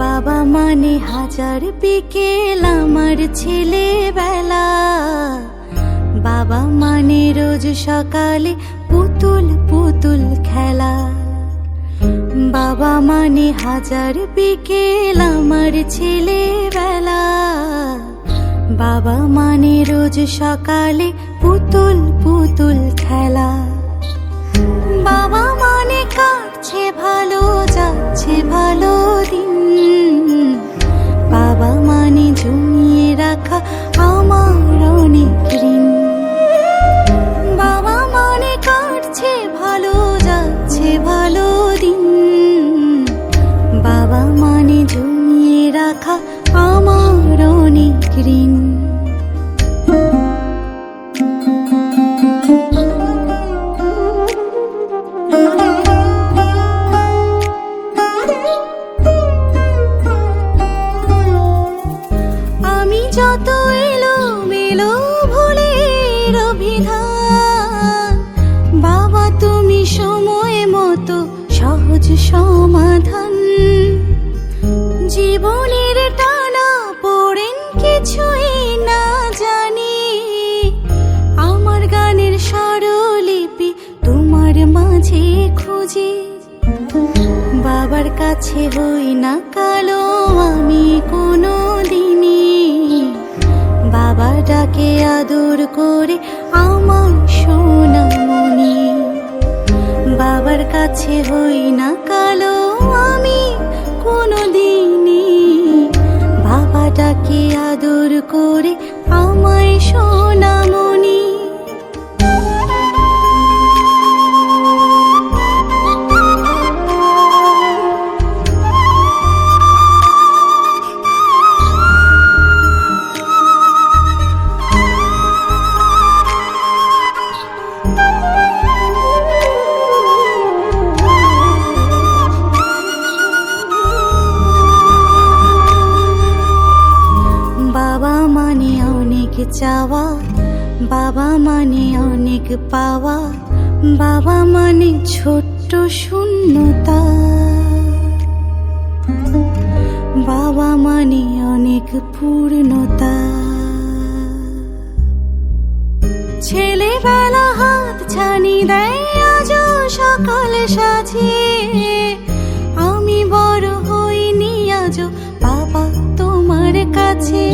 বাবা মানে হাজার বিকেল আমার ছেলেবেলা। বাবা মানে রোজ সকালে পুতুল পুতুল খেলা। বাবা মানে হাজার বিকেল আমার ছেলেবেলা। বাবা মানে রোজ সকালে পুতুল পুতুল খেলা। বাবা মানে কাটছে ভালো, যাচ্ছে ভালো দিন। বাবা মানে জমিয়ে রাখা আমার অনেক ঋণ। বাবা মানে কাটছে ভালো, যাচ্ছে ভালো দিন। বাবা মানে জমিয়ে রাখা আমার অনেক ঋণ। যত এলো মেলো ভুলের অভিধান, বাবা তুমি সময় মতো সহজ সমাধান। জীবনের টানা পড়েন কিছুই না জানি, আমার গানের স্বরলিপি তোমার মাঝে খুঁজি। বাবার কাছে হই না কালো আমি কোনো দিনই, বাবা ডাকে আদর করে আমার সোনামণি। বাবার কাছে হই না কালো আমি কোনো দিনই, বাবা ডাকে আদর করে আমায় সোনামণি। বাবা মানে অনেক চাওয়া, বাবা মানে অনেক পাওয়া। বাবা মানে ছোট্ট শূন্যতা। বাবা মানে অনেক পূর্ণতা। ছেলেবেলা হাত ছানি দেয় আজও সকাল সাজিয়ে, আমি বড় হইনি আজও বাবা তোমার কাছে।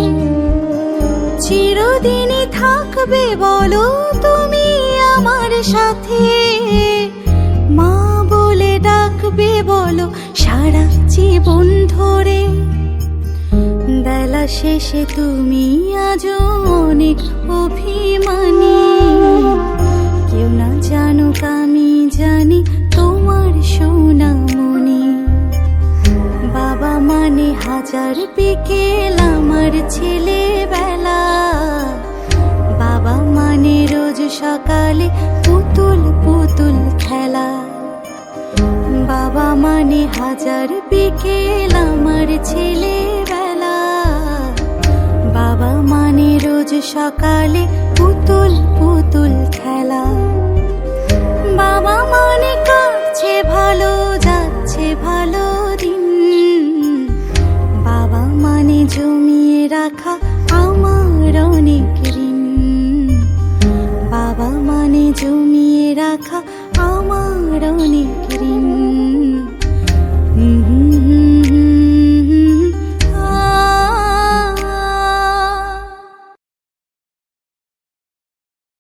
চিরদিনই থাকবে বলো তুমি আমার সাথে, মা বলে ডাকবে বলো সারা জীবন ধরে। বেলা শেষে তুমি আজও অনেক অভিমানী, কেউ না জানুক আমি জানি তোমার সোনামণি। বাবা মানে হাজার বিকেল আমার ছেলেবেলা। বাবা মানে রোজ সকালে পুতুল পুতুল খেলা। বাবা মানে হাজার বিকেল আমার ছেলেবেলা। বাবা মানে রোজ সকালে পুতুল পুতুল খেলা। বাবা মানে কাটছে ভালো, যাচ্ছে ভালো দিন। বাবা মানে জমিয়ে রাখা আমার অনেক ঋণ। বাবা মানে জমিয়ে রাখা আমার অনেক